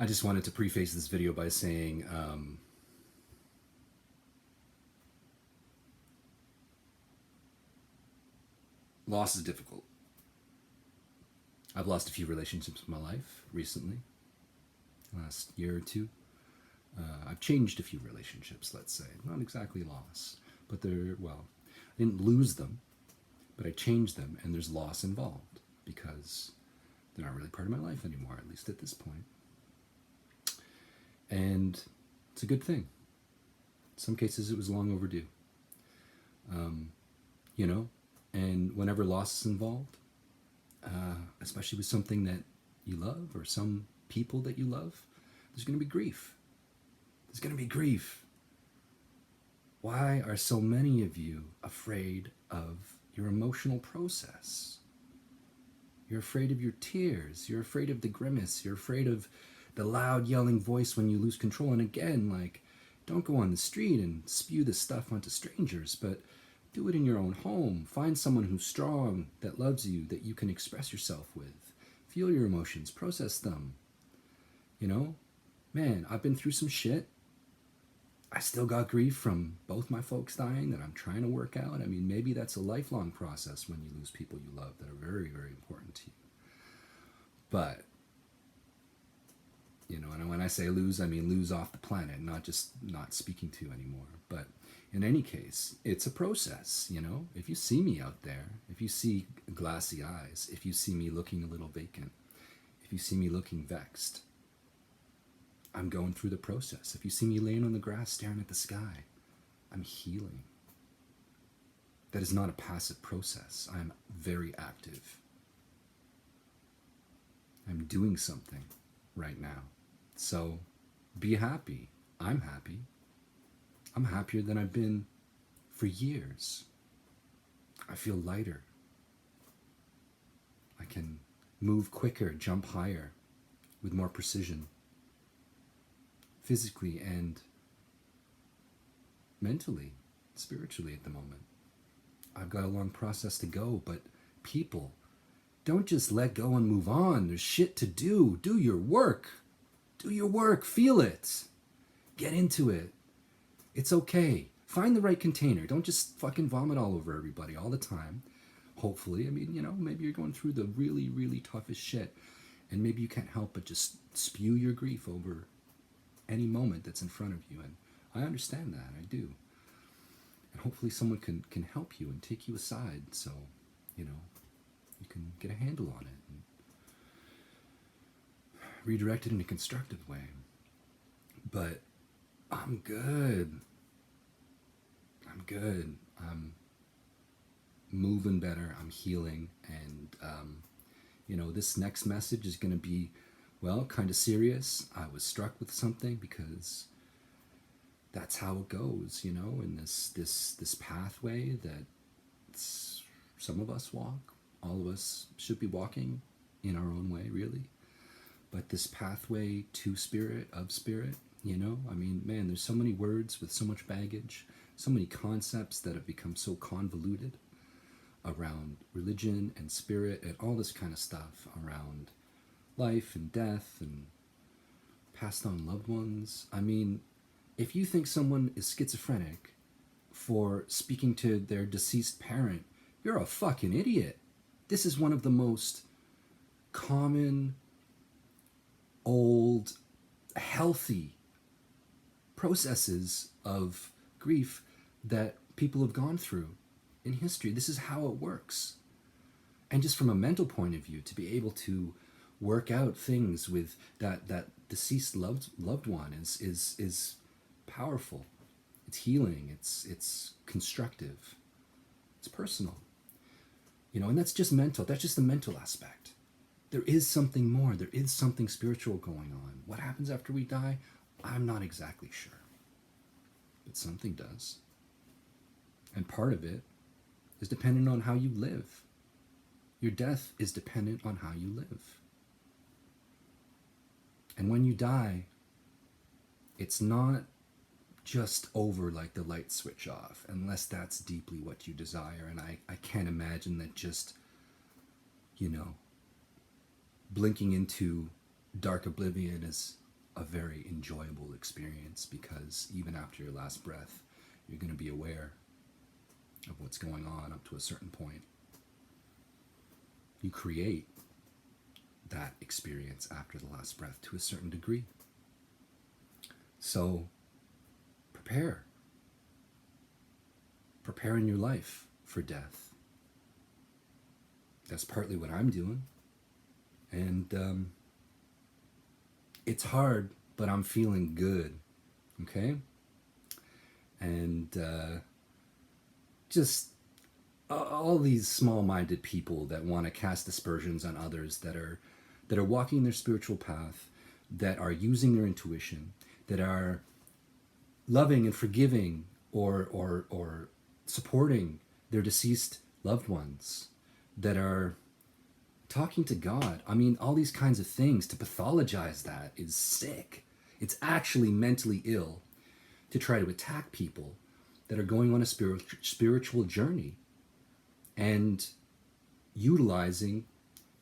I just wanted to preface this video by saying loss is difficult. I've lost a few relationships in my life recently, last year or two. I've changed a few relationships, let's say. Not exactly loss, but well, I didn't lose them, but I changed them, and there's loss involved because they're not really part of my life anymore, at least at this point. And it's a good thing. In some cases, it was long overdue. You know, and whenever loss is involved, especially with something that you love or some people that you love, there's going to be grief. There's going to be grief. Why are so many of you afraid of your emotional process? You're afraid of your tears. You're afraid of the grimace. You're afraid of the loud yelling voice when you lose control. And again, like, don't go on the street and spew this stuff onto strangers, but do it in your own home. Find someone who's strong, that loves you, that you can express yourself with. Feel your emotions, process them. You know, man, I've been through some shit. I still got grief from both my folks dying that I'm trying to work out. I mean, maybe that's a lifelong process when you lose people you love that are very, very important to you. But, you know, and when I say lose, I mean lose off the planet, not just not speaking to anymore. But in any case, it's a process, you know. If you see me out there, if you see glassy eyes, if you see me looking a little vacant, if you see me looking vexed, I'm going through the process. If you see me laying on the grass staring at the sky, I'm healing. That is not a passive process. I'm very active. I'm doing something right now. So be happy. I'm happy. I'm happier than I've been for years. I feel lighter. I can move quicker, jump higher with more precision, physically and mentally, spiritually at the moment. I've got a long process to go, but people, don't just let go and move on. There's shit to do. Do your work. Do your work. Feel it. Get into it. It's okay. Find the right container. Don't just fucking vomit all over everybody all the time. Hopefully, I mean, you know, maybe you're going through the really, really toughest shit, and maybe you can't help but just spew your grief over any moment that's in front of you. And I understand that. I do. And hopefully someone can help you and take you aside so, you know, you can get a handle on it and redirect it in a constructive way. But I'm good. I'm good. I'm moving better. I'm healing. And, you know, this next message is going to be, well, kind of serious. I was struck with something because that's how it goes, you know, in this pathway that some of us walk. All of us should be walking in our own way, really. But this pathway to spirit, of spirit, you know, I mean, man, there's so many words with so much baggage, so many concepts that have become so convoluted around religion and spirit and all this kind of stuff around life and death and passed on loved ones. I mean, if you think someone is schizophrenic for speaking to their deceased parent, you're a fucking idiot. This is one of the most common, old, healthy processes of grief that people have gone through in history. This is how it works. And just from a mental point of view, to be able to work out things with that deceased loved one is powerful. It's healing. It's constructive. It's personal. You know, and that's just mental. That's just the mental aspect. There is something more. There is something spiritual going on. What happens after we die? I'm not exactly sure. But something does. And part of it is dependent on how you live. Your death is dependent on how you live. And when you die, it's not just over like the light switch off, unless that's deeply what you desire. And I can't imagine that just, you know, blinking into dark oblivion is a very enjoyable experience, because even after your last breath, you're going to be aware of what's going on up to a certain point. You create that experience after the last breath to a certain degree. So prepare. Prepare in your life for death. That's partly what I'm doing. And it's hard, but I'm feeling good. Okay? And just all these small-minded people that want to cast aspersions on others that are walking their spiritual path, that are using their intuition, that are loving and forgiving or supporting their deceased loved ones, that are talking to God. I mean, all these kinds of things, to pathologize that is sick. It's actually mentally ill to try to attack people that are going on a spiritual journey and utilizing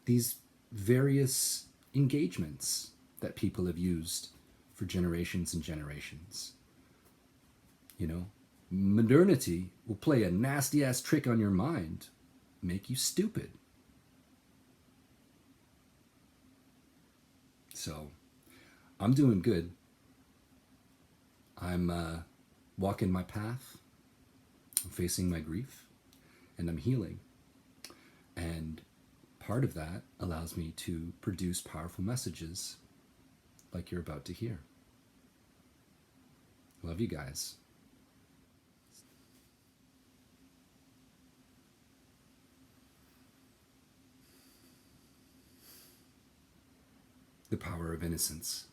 these various engagements that people have used for generations and generations. You know, modernity will play a nasty ass trick on your mind, make you stupid. So, I'm doing good. I'm walking my path. I'm facing my grief, and I'm healing. And part of that allows me to produce powerful messages like you're about to hear. Love you guys. The power of innocence.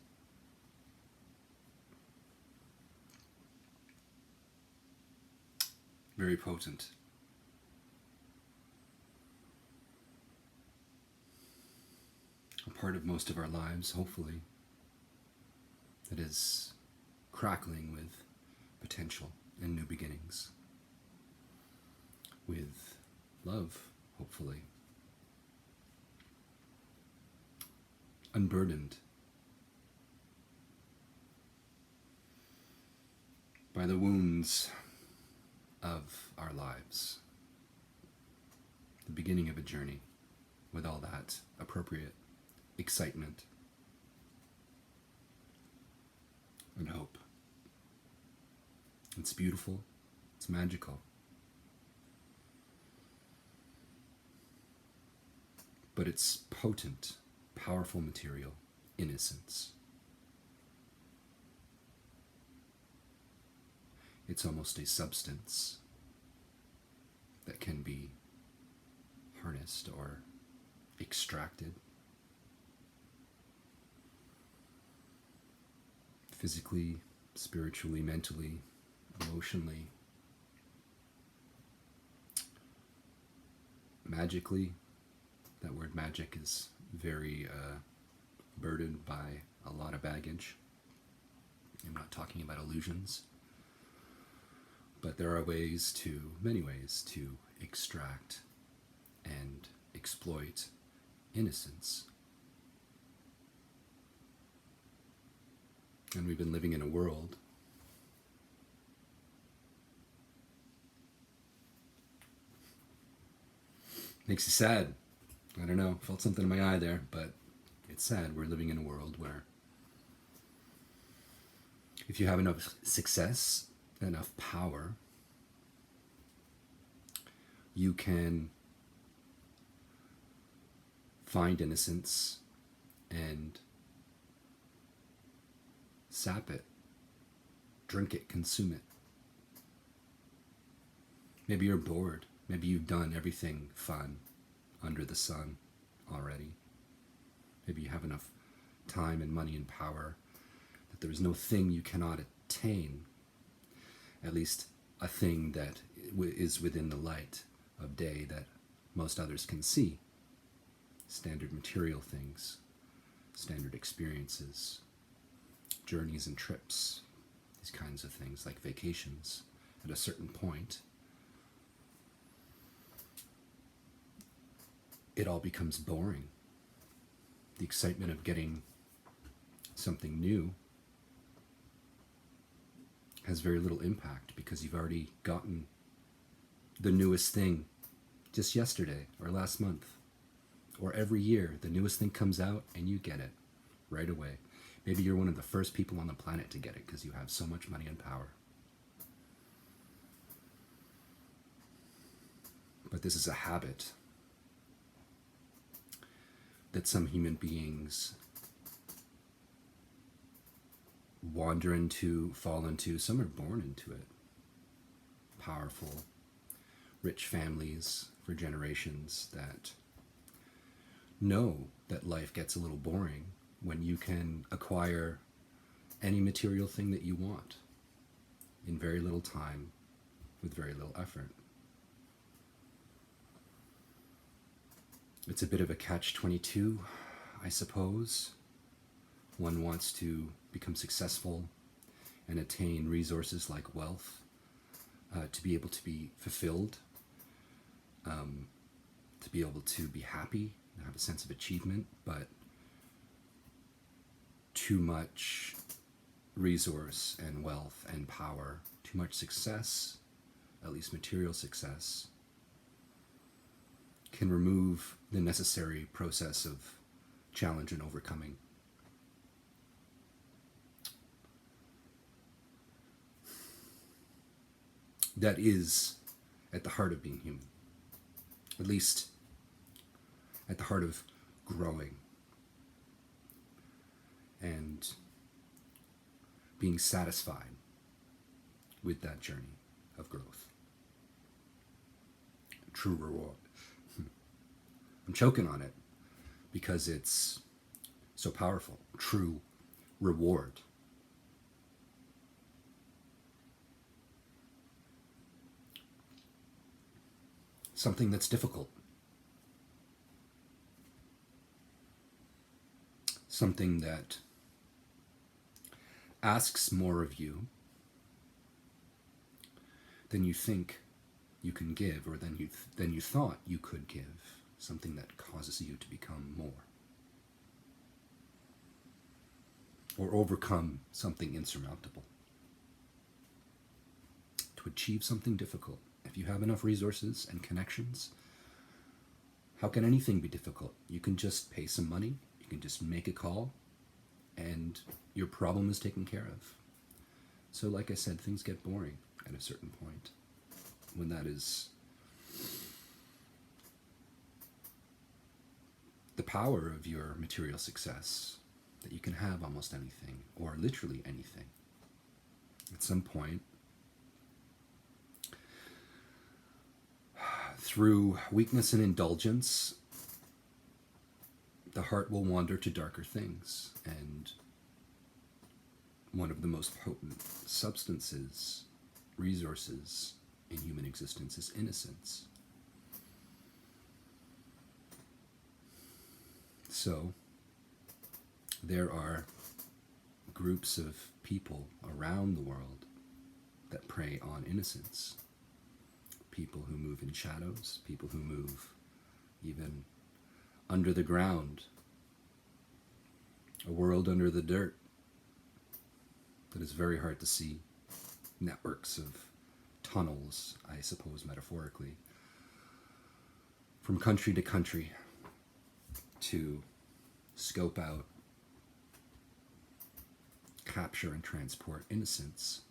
Very potent. A part of most of our lives, hopefully, that is crackling with potential and new beginnings. With love, hopefully. Unburdened by the wounds of our lives. The beginning of a journey with all that appropriate excitement and hope. It's beautiful. It's magical. But it's potent, powerful material, innocence. It's almost a substance that can be harnessed or extracted physically, spiritually, mentally, emotionally, magically. That word magic is very burdened by a lot of baggage. I'm not talking about illusions, but there are many ways to extract and exploit innocence. And we've been living in a world makes you sad. I don't know, felt something in my eye there, but it's sad. We're living in a world where if you have enough success, enough power, you can find innocence and sap it, drink it, consume it. Maybe you're bored. Maybe you've done everything fun under the sun already. Maybe you have enough time and money and power that there is no thing you cannot attain, at least a thing that is within the light of day that most others can see. Standard material things, standard experiences, journeys and trips, these kinds of things like vacations. At a certain point, it all becomes boring. The excitement of getting something new has very little impact because you've already gotten the newest thing just yesterday or last month. Or every year, the newest thing comes out and you get it right away. Maybe you're one of the first people on the planet to get it because you have so much money and power. But this is a habit that some human beings wander into, fall into. Some are born into it. Powerful, rich families for generations that know that life gets a little boring when you can acquire any material thing that you want in very little time with very little effort. It's a bit of a catch-22, I suppose. One wants to become successful and attain resources like wealth to be able to be fulfilled, to be able to be happy and have a sense of achievement, but too much resource and wealth and power, too much success, at least material success, can remove the necessary process of challenge and overcoming. That is at the heart of being human, at least at the heart of growing and being satisfied with that journey of growth. True reward. I'm choking on it because it's so powerful. True reward. Something that's difficult. Something that asks more of you than you think you can give, or than you thought you could give. Something that causes you to become more, or overcome something insurmountable, to achieve something difficult. If you have enough resources and connections, how can anything be difficult? You can just pay some money, you can just make a call, and your problem is taken care of. So like I said, things get boring at a certain point when that is the power of your material success, that you can have almost anything, or literally anything. At some point, through weakness and indulgence, the heart will wander to darker things, and one of the most potent substances, resources in human existence is innocence. So, there are groups of people around the world that prey on innocence. People who move in shadows, people who move even under the ground, a world under the dirt that is very hard to see. Networks of tunnels, I suppose metaphorically, from country to country to scope out, capture and transport innocence.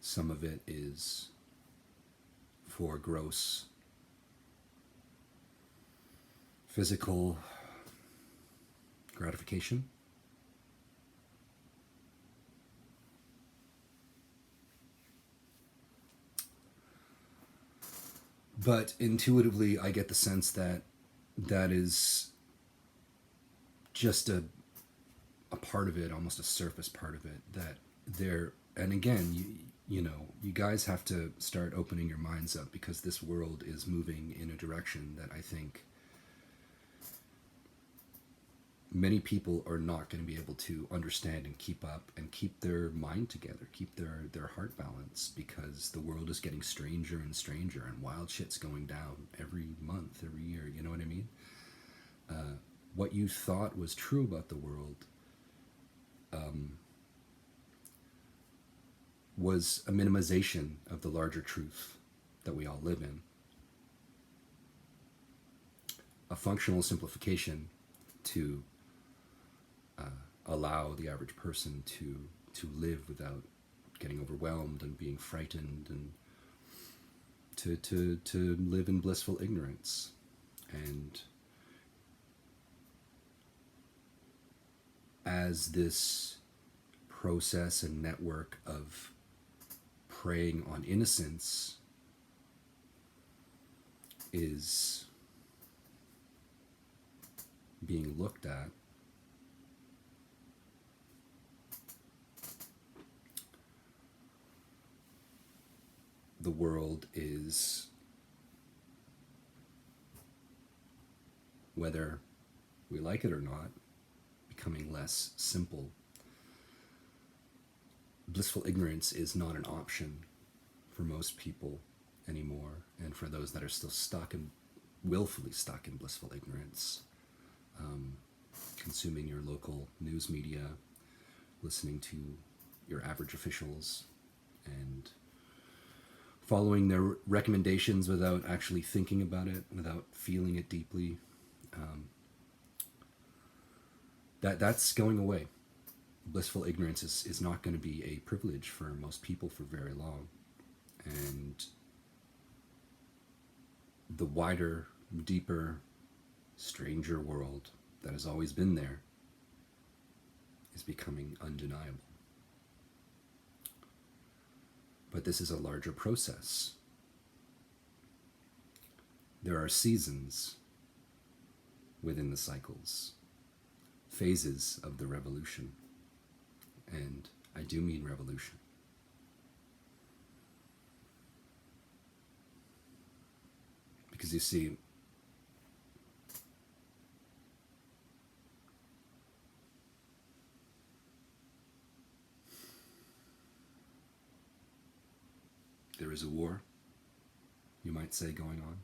Some of it is for gross physical gratification. But intuitively, I get the sense that that is just a part of it, almost a surface part of it, that there, and again, you know, you guys have to start opening your minds up, because this world is moving in a direction that I think many people are not going to be able to understand and keep up and keep their mind together, keep their heart balanced, because the world is getting stranger and stranger, and wild shit's going down every month, every year, you know what I mean? what you thought was true about the world was a minimization of the larger truth that we all live in. A functional simplification to allow the average person to live without getting overwhelmed and being frightened, and to live in blissful ignorance. And as this process and network of preying on innocence is being looked at, the world is, whether we like it or not, becoming less simple. Blissful ignorance is not an option for most people anymore, and for those that are still willfully stuck in blissful ignorance, consuming your local news media, listening to your average officials, and following their recommendations without actually thinking about it, without feeling it deeply. That's going away. Blissful ignorance is not going to be a privilege for most people for very long. And the wider, deeper, stranger world that has always been there is becoming undeniable. But this is a larger process. There are seasons within the cycles, phases of the revolution. And I do mean revolution. Because you see, there is a war, you might say, going on,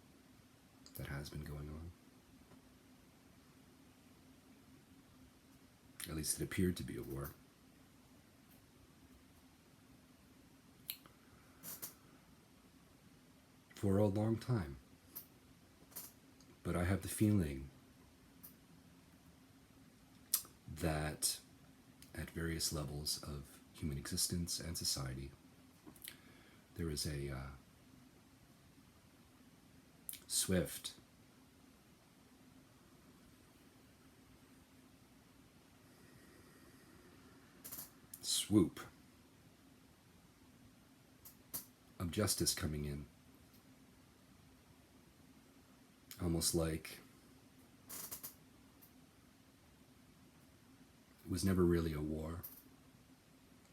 that has been going on. At least it appeared to be a war. For a long time. But I have the feeling that at various levels of human existence and society, there is a swift swoop of justice coming in. Almost like it was never really a war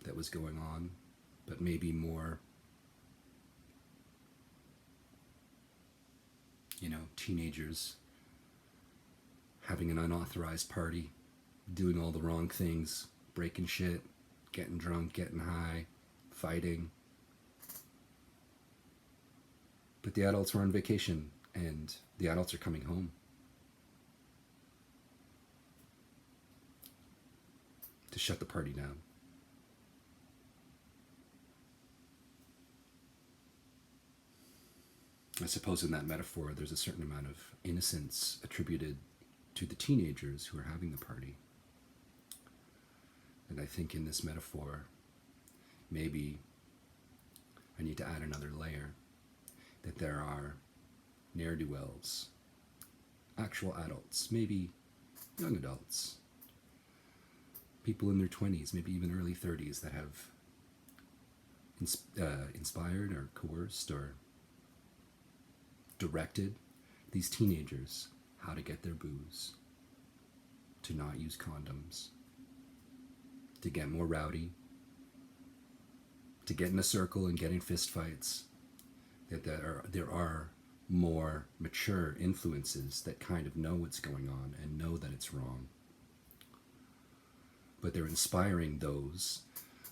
that was going on, but maybe more, teenagers having an unauthorized party, doing all the wrong things, breaking shit, getting drunk, getting high, fighting. But the adults were on vacation, and the adults are coming home to shut the party down. I suppose in that metaphor, there's a certain amount of innocence attributed to the teenagers who are having the party. And I think in this metaphor, maybe I need to add another layer, that there are ne'er-do-wells, actual adults, maybe young adults, people in their 20s, maybe even early 30s, that have inspired or coerced or directed these teenagers how to get their booze, to not use condoms, to get more rowdy, to get in a circle and get in fist fights. That there are more mature influences that kind of know what's going on and know that it's wrong. But they're inspiring those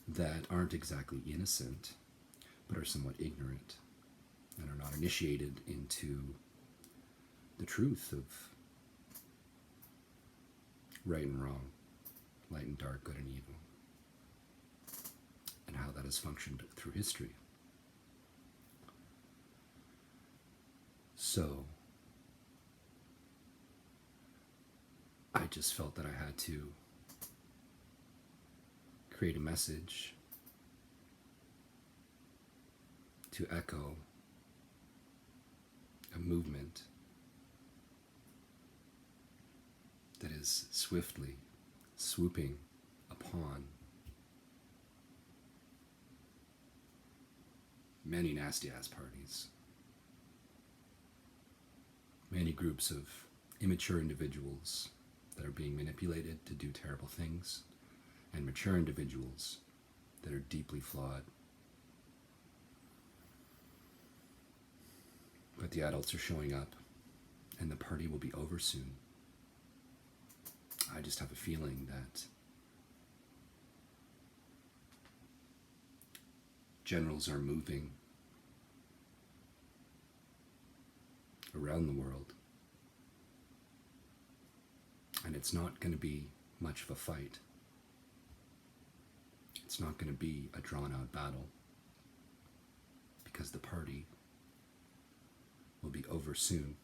that aren't exactly innocent, but are somewhat ignorant and are not initiated into the truth of right and wrong, light and dark, good and evil, and how that has functioned through history. So, I just felt that I had to create a message to echo a movement that is swiftly swooping upon many nasty ass parties, many groups of immature individuals that are being manipulated to do terrible things, and mature individuals that are deeply flawed. But the adults are showing up, and the party will be over soon. I just have a feeling that generals are moving around the world, and it's not going to be much of a fight. It's not going to be a drawn-out battle, because the party will be over soon.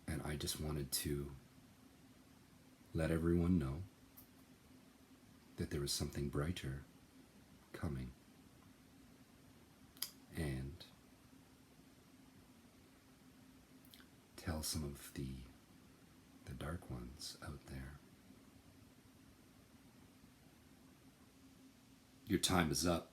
And I just wanted to let everyone know that there was something brighter coming, and tell some of the dark ones out there, your time is up.